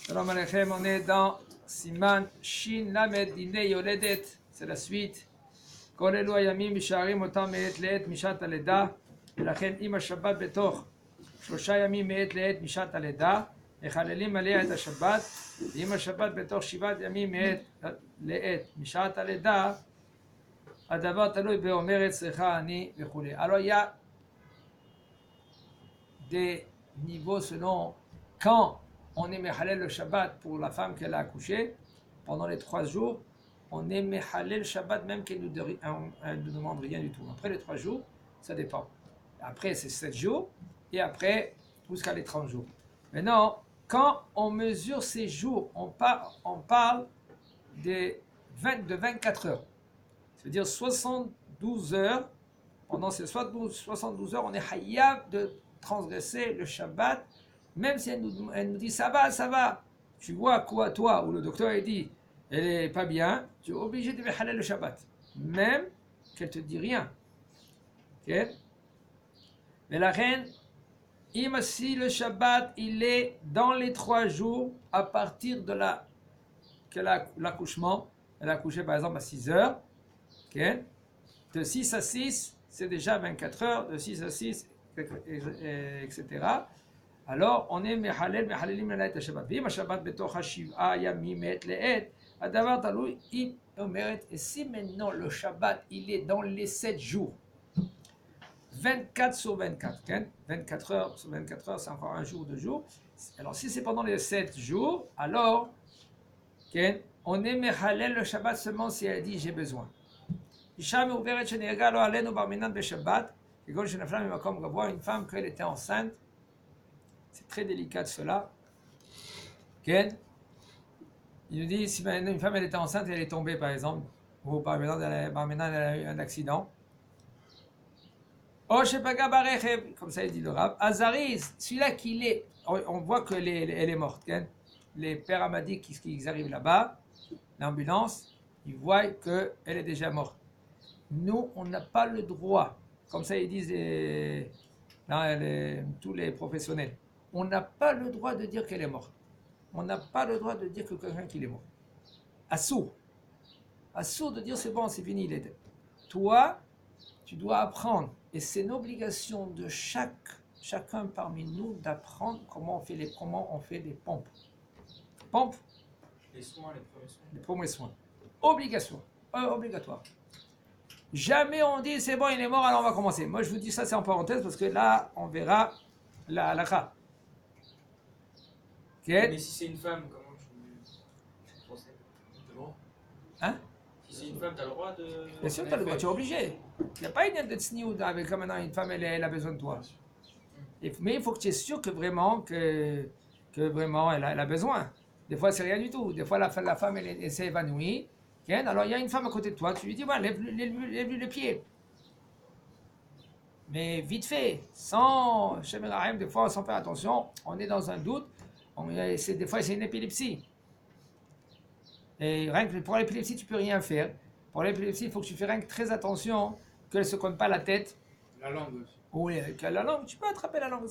Shalom Aleichem, on est dans Siman Shin Lamed Dinei Yoledet, c'est la suite. כל אלו הימים משערים אותם מעת לעת משעת הלידה, ולכן אם השבת בתוך 3 ימים מעת לעת משעת הלידה, מחללים עליה את השבת, ואם השבת בתוך 7 ימים מעת לעת משעת הלידה, הדבר תלוי באומרת צריכה אני וכו'. Alors il y a des niveaux selon quand on est méhalel le Shabbat pour la femme qu'elle a accouché, pendant les 3 jours, on est méhalel le Shabbat même qu'elle ne demande rien du tout. Après les 3 jours, ça dépend. Après c'est 7 jours, et après jusqu'à les 30 jours. Maintenant, quand on mesure ces jours, on parle de 24 heures. C'est-à-dire 72 heures, pendant ces 72 heures, on est hayab de transgresser le Shabbat, même si elle nous dit ça va, tu vois quoi toi, ou le docteur a dit elle n'est pas bien, tu es obligé de halal le Shabbat, même qu'elle te dit rien. Okay? Mais la reine, si le Shabbat il est dans les 3 jours à partir de l'accouchement, elle a accouché par exemple à 6 heures, okay? De 6 à 6 c'est déjà 24 heures, de 6 à 6 etc. Alors on est מחללים עליה את השבת. ואם השבת בתוך 7 ימים מעת לעת, הדבר תלוי אם אומרת, et si maintenant le Shabbat il est dans les 7 jours, 24 sur 24, okay? 24 heures sur 24 heures, c'est encore un jour, 2 jours. Alors si c'est pendant les 7 jours, alors okay? On est מחלל le Shabbat seulement si elle dit j'ai besoin. אישה מעוברת שנהרגה לא עלינו בר מינן בשבת, כגון שנפלה ממקום גבוה, une femme qu'elle était enceinte, c'est très délicat cela. Ken, il nous dit si une femme elle était enceinte et elle est tombée par exemple, ou par exemple elle a eu un accident. Oh shepaga barechev, comme ça il dit le Rav. Azariz, celui-là qu'il est, on voit que elle est morte. Ken, les paramadics qui arrivent là-bas, l'ambulance, ils voient que elle est déjà morte. Nous, on n'a pas le droit, comme ça ils disent tous les professionnels. On n'a pas le droit de dire qu'elle est morte. On n'a pas le droit de dire que quelqu'un qu'il est mort. Assour. Assour de dire c'est bon, c'est fini, il est. Toi, tu dois apprendre. Et c'est une obligation de chacun parmi nous d'apprendre comment on fait les pompes. Pompes. Les soins, les premiers soins. Les premiers soins. Obligation. Obligatoire. Jamais on dit c'est bon, il est mort, alors on va commencer. Moi je vous dis ça, c'est en parenthèse parce que là on verra la halakha. Okay. Mais si c'est une femme, comment tu procèdes? T'as le droit? Hein? Si c'est une femme, t'as le droit de. Bien sûr, t'as le droit, tu es obligé. Il n'y a pas une de tsniout avec comme maintenant une femme, elle a besoin de toi. Mais il faut que tu es sûr que vraiment, vraiment elle a besoin. Des fois, c'est rien du tout. Des fois, la femme, elle s'est évanouie. Okay. Alors, il y a une femme à côté de toi, tu lui dis, ouais, lève-lui le pied. Mais vite fait, sans, des fois, sans faire attention, on est dans un doute. Des fois, c'est une épilepsie. Et rien que pour l'épilepsie, tu peux rien faire. Pour l'épilepsie, il faut que tu fasses rien que très attention qu'elle ne se cogne pas la tête. La langue aussi. Oui, la langue, tu peux attraper la langue.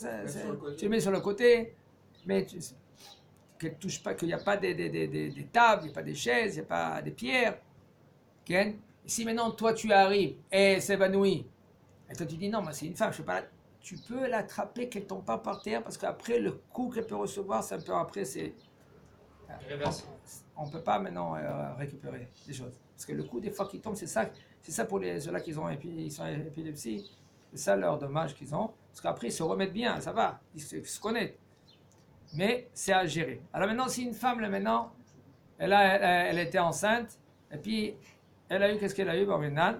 Tu mets sur le côté, mais qu'elle touche pas, qu'il n'y a pas des tables, il n'y a pas des chaises, il n'y a pas des pierres. Okay? Si maintenant toi tu arrives et elle s'évanouit, et toi tu dis non, mais c'est une femme, je sais pas. Tu peux l'attraper, qu'elle ne tombe pas par terre, parce qu'après le coup qu'elle peut recevoir, c'est un peu après, c'est. On ne peut pas maintenant récupérer des choses. Parce que le coup des fois qui tombe, c'est ça pour ceux-là qui ils sont épilepsie, c'est ça leur dommage qu'ils ont. Parce qu'après ils se remettent bien, ça va, ils se connaissent. Mais c'est à gérer. Alors maintenant, si une femme, là maintenant, elle était enceinte, et puis elle a eu, qu'est-ce qu'elle a eu, Barménan?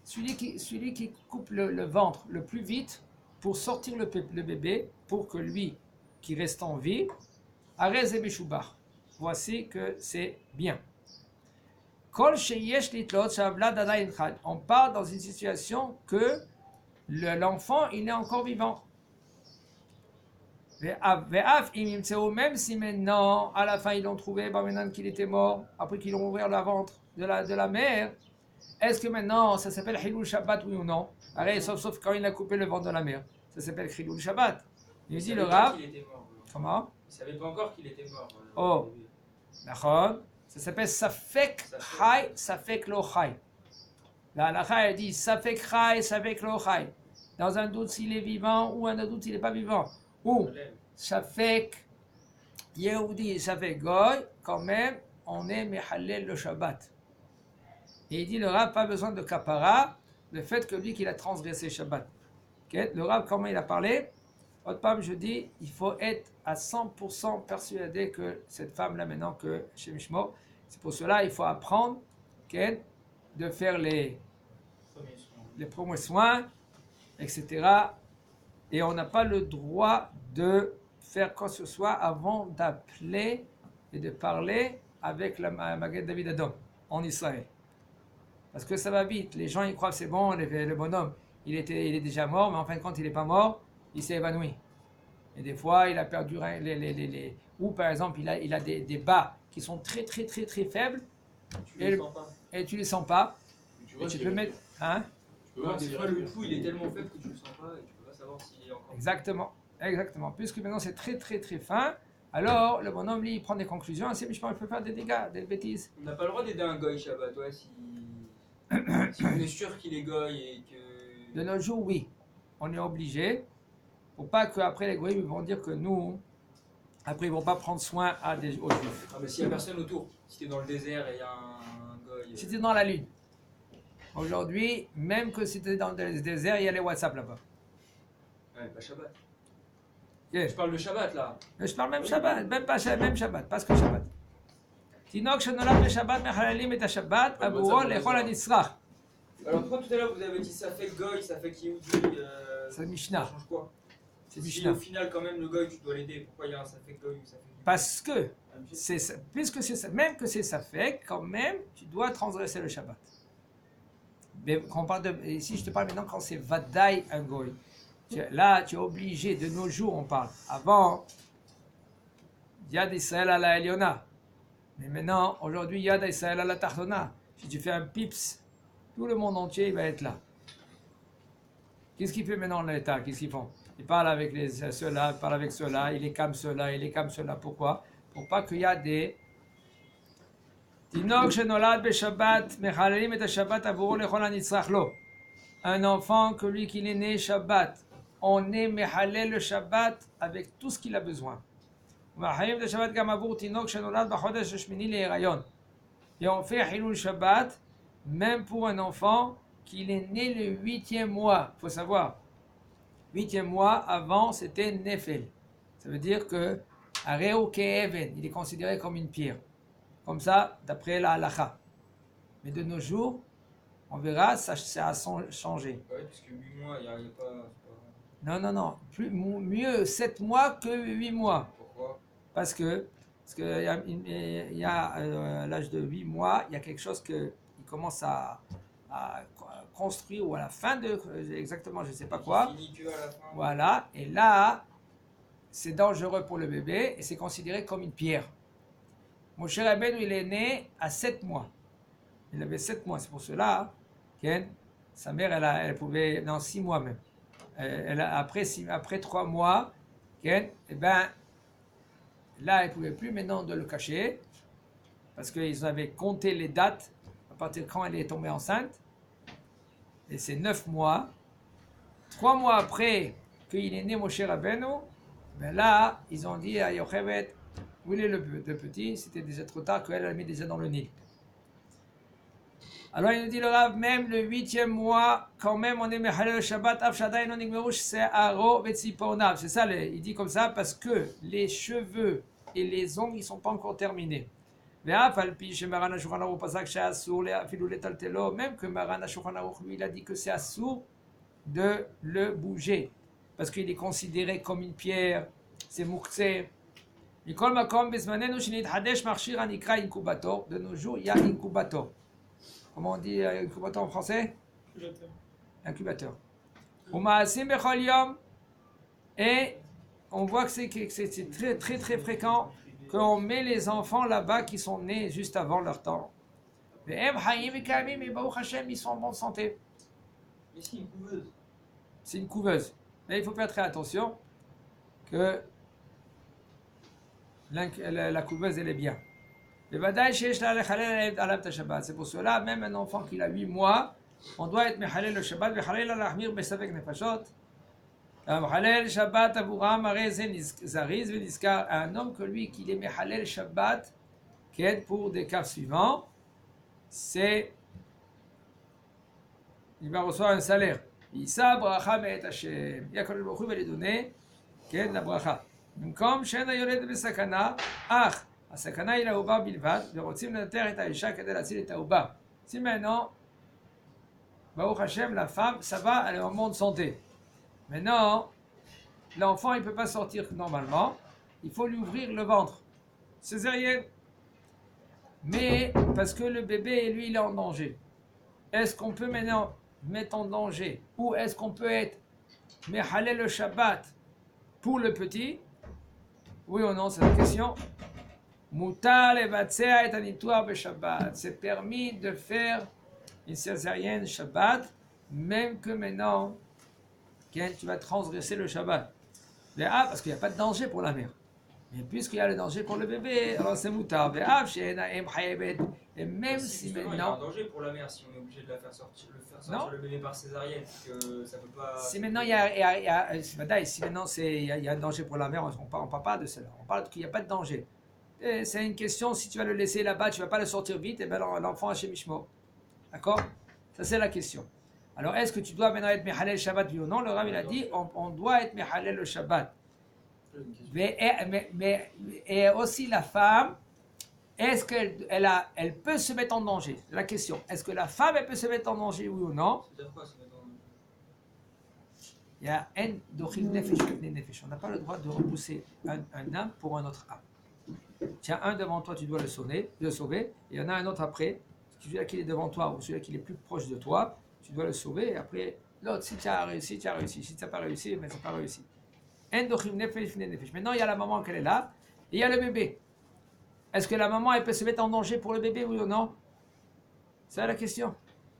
Celui qui coupe le ventre le plus vite pour sortir le bébé, pour que lui, qui reste en vie, arrête et Beshubach. Voici que c'est bien. On part dans une situation que l'enfant, il est encore vivant. Même si maintenant, à la fin, ils l'ont trouvé, maintenant qu'il était mort, après qu'ils ont ouvert le ventre de la mère, est-ce que maintenant, ça s'appelle Hilul Shabbat, oui ou non? Arrête, sauf quand il a coupé le ventre de la mère. Ça s'appelle Hilul Shabbat. Il dit le Rav. Il était mort. Comment? Il savait pas encore qu'il était mort. Oh. D'accord. Ça s'appelle Safek Chai, Safek Lo Chai. La halakha, elle dit Safek Chai, Safek Lo Chai. Dans un doute s'il est vivant ou un doute s'il n'est pas vivant. Ou Safek Yehudi, Safek Goy, quand même, on est Mehallel le Shabbat. Et il dit le Rav, pas besoin de kapara, le fait que lui qu'il a transgressé Shabbat. Okay? Le Rav, comment il a parlé? Autre part, je dis, il faut être à 100% persuadé que cette femme-là, maintenant que chez Mishmo, c'est pour cela il faut apprendre okay, de faire les premiers soins, etc. Et on n'a pas le droit de faire quoi que ce soit avant d'appeler et de parler avec la Maguette David Adom en Israël. Parce que ça va vite. Les gens ils croient que c'est bon, le bonhomme il est déjà mort, mais en fin de compte il n'est pas mort, il s'est évanoui. Et des fois il a perdu ou par exemple il a des bas qui sont très très très très faibles et tu les sens pas. Tu peux mettre. Hein? Des fois le pouls il est tellement faible que tu le sens pas et tu peux pas savoir s'il est encore. Exactement. Puisque maintenant c'est très très très fin, alors le bonhomme lui il prend des conclusions, c'est il peut faire des dégâts, des bêtises. On n'a pas le droit d'aider un goy Shabbat, ouais, si on est sûr qu'il est goy et que. De nos jours, oui. On est obligé. Pour pas qu'après les goyim vont dire que nous, après ils vont pas prendre soin aux juifs. Ah mais s'il y a personne autour, si t'es dans le désert et il y a un goy. Si t'es dans la lune. Aujourd'hui, même que si t'es dans le désert, il y a les WhatsApp là-bas. Ouais, pas Shabbat. Okay. Je parle de Shabbat là. Mais je parle même Shabbat, même Shabbat, pas que Shabbat. Tinok shenolad beshabbat mechalalim et Shabbat aburo lechol hanitzrach. Alors pourquoi tout à l'heure vous avez dit ça fait goy, ça fait Yehudi, c'est Mishnah. Ça change quoi? C'est si Mishnah. Au final quand même le goy tu dois l'aider, pourquoi il y a un ça fait goy ou ça fait Yehudi? Parce que puisque c'est ça, même que c'est ça fait, quand même tu dois transgresser le Shabbat. Mais quand on parle ici je te parle maintenant quand c'est Vadaï un goy. Là tu es obligé, de nos jours on parle. Avant, Yad Israël à la Eliona. Mais maintenant, aujourd'hui, Yad Israël à la Tartona. Si tu fais un pips, tout le monde entier il va être là. Qu'est-ce qu'il fait maintenant l'État? Qu'est-ce qu'ils font? Il parle avec ceux-là, il parle avec ceux-là, il est comme ceux-là, il est comme ceux-là. Pourquoi? Pour pas qu'il y a des Tinok shenolad beshabbat mechalelim et Shabbat avuro lechol hanitzrach lo. Un enfant que lui qu'il est né Shabbat, on est mechalel le Shabbat avec tout ce qu'il a besoin. ומחיים את השבת גם עבור תינוק שנולד בחודש השמיני להיריון. Et on fait Hilul Shabbat, même pour un enfant qui est né le 8e mois. Il faut savoir, 8e mois avant c'était Nefel. Ça veut dire que Areo Ke'even, il est considéré comme une pierre. Comme ça, d'après la halacha. Mais de nos jours, on verra, ça a changé. Ouais, parce que 8 mois, il n'y a pas. Non. Mieux 7 mois que 8 mois. Pourquoi? Parce que il y a l'âge de 8 mois, il y a quelque chose qu'il commence à construire, ou à la fin de, exactement, je ne sais pas quoi. Il finit que à la fin. Voilà, et là, c'est dangereux pour le bébé, et c'est considéré comme une pierre. Moshe Rabbeinu, il est né à 7 mois. Il avait 7 mois, c'est pour cela, sa mère, elle pouvait, non, 6 mois même. Après 3 mois, eh ben, là, elle ne pouvait plus maintenant de le cacher, parce qu'ils avaient compté les dates à partir de quand elle est tombée enceinte. Et c'est 9 mois. 3 mois après qu'il est né Moshe Rabbeinu, ben là, ils ont dit à Yocheved, où il est le petit? C'était déjà trop tard qu'elle l'a mis déjà dans le Nil. Alors il nous dit le Rav, même le 8e mois, quand même on est Mechalel le Shabbat, Av Shadai non Nigmerush, c'est Aro Vetzipornav. C'est ça, il dit comme ça parce que les cheveux et les ongles, ils ne sont pas encore terminés. Même que Maran HaShulchan Aruch, lui, il a dit que c'est assour de le bouger. Parce qu'il est considéré comme une pierre, c'est mouktsé. De nos jours, il y a incubator. Comment on dit incubateur en français? Incubateur. Et on voit que c'est très très très fréquent qu'on met les enfants là-bas qui sont nés juste avant leur temps. Mais Baruch Hashem, ils sont en bonne santé. Mais c'est une couveuse. C'est une couveuse. Mais il faut faire très attention que la couveuse, elle est bien. C'est pour cela, même un enfant qui a 8 mois, on doit être Mechalel le Shabbat, Mechalel al-Ahmir Besavek Nefashot. Mechalel Shabbat Avuram Areze Zariz Veniskar. Un homme que lui, qui est Mechalel Shabbat, qui est pour des cas suivants, c'est. Il va recevoir un salaire. Issa bracha me'et Hashem. Yaakov Baruch Hu va lui donner la bracha. Comme Shena Yored Besakana, Ach. הסכנה היא לעובר בלבד, ורוצים לנתח את האישה כדי להציל את העובר. Si maintenant, Baruch Hashem, la femme, ça va, elle est en bonne santé. Maintenant, l'enfant, il ne peut pas sortir normalement, il faut lui ouvrir le ventre. Césarienne. Mais, parce que le bébé, lui, il est en danger. Est-ce qu'on peut maintenant mettre en danger, ou est-ce qu'on peut être Mechalel le Shabbat pour le petit? Oui ou non, c'est la question. Mutar levatzea et anituar beShabbat. C'est permis de faire une césarienne Shabbat, même que maintenant, tu vas transgresser le Shabbat. Parce qu'il n'y a pas de danger pour la mère. Mais puisqu'il y a le danger pour le bébé, alors c'est mutar. Et même si maintenant. Il y a maintenant. un danger pour la mère si on est obligé de la faire sortir, le bébé par césarienne, que ça peut pas. Si maintenant si maintenant il y a un danger pour la mère, on ne parle pas de cela. On parle qu'il n'y a pas de danger. Et c'est une question, si tu vas le laisser là-bas, tu ne vas pas le sortir vite, et bien l'enfant est chez Mishmo. D'accord? Ça c'est la question. Alors est-ce que tu dois maintenant être Mechalel Shabbat, oui ou non? Le Rav il a dit, on doit être Mechalel le Shabbat. Et aussi la femme, est-ce qu'elle peut se mettre en danger? La question, est-ce que la femme elle peut se mettre en danger, oui ou non? C'est-à-dire quoi, se mettre en danger? Il y a un dochil nefesh, nefesh. On n'a pas le droit de repousser un âme pour un autre âme. Tiens, un devant toi, tu dois le sauver. Et il y en a un autre après. Celui-là qui est devant toi ou celui-là qui est plus proche de toi, tu dois le sauver. Et après, l'autre, si tu as réussi, tu as réussi. Si tu n'as pas réussi, mais tu n'as pas réussi. Maintenant, il y a la maman qui est là et il y a le bébé. Est-ce que la maman elle peut se mettre en danger pour le bébé, oui ou non? C'est la question.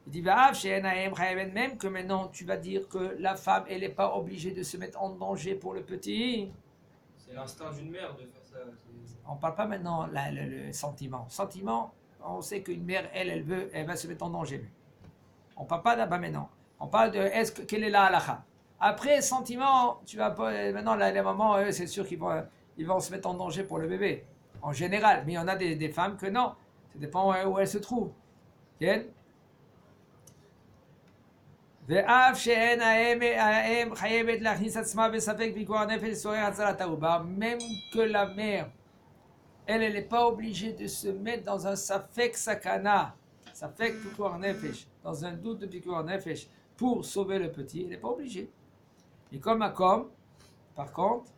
Il dit, même que maintenant tu vas dire que la femme, elle n'est pas obligée de se mettre en danger pour le petit. C'est l'instinct d'une mère de faire ça. On ne parle pas maintenant le sentiment. Sentiment, on sait qu'une mère, elle va se mettre en danger. On ne parle pas là-bas maintenant. On parle de quelle est la halakha. Après, sentiment, tu vas pas. Maintenant, les mamans, eux, c'est sûr qu'ils vont se mettre en danger pour le bébé. En général. Mais il y en a des femmes que non. Ça dépend où elles se trouvent. Même que la mère, elle n'est pas obligée de se mettre dans un safek sakana, safek pikuar nefesh, dans un doute de pikuar nefesh, pour sauver le petit, elle n'est pas obligée. Et comme par contre,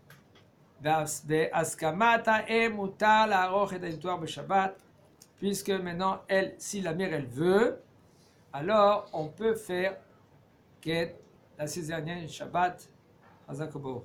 puisque maintenant, si la mère elle veut, alors on peut faire la césarienne Shabbat. Hazak Baruch.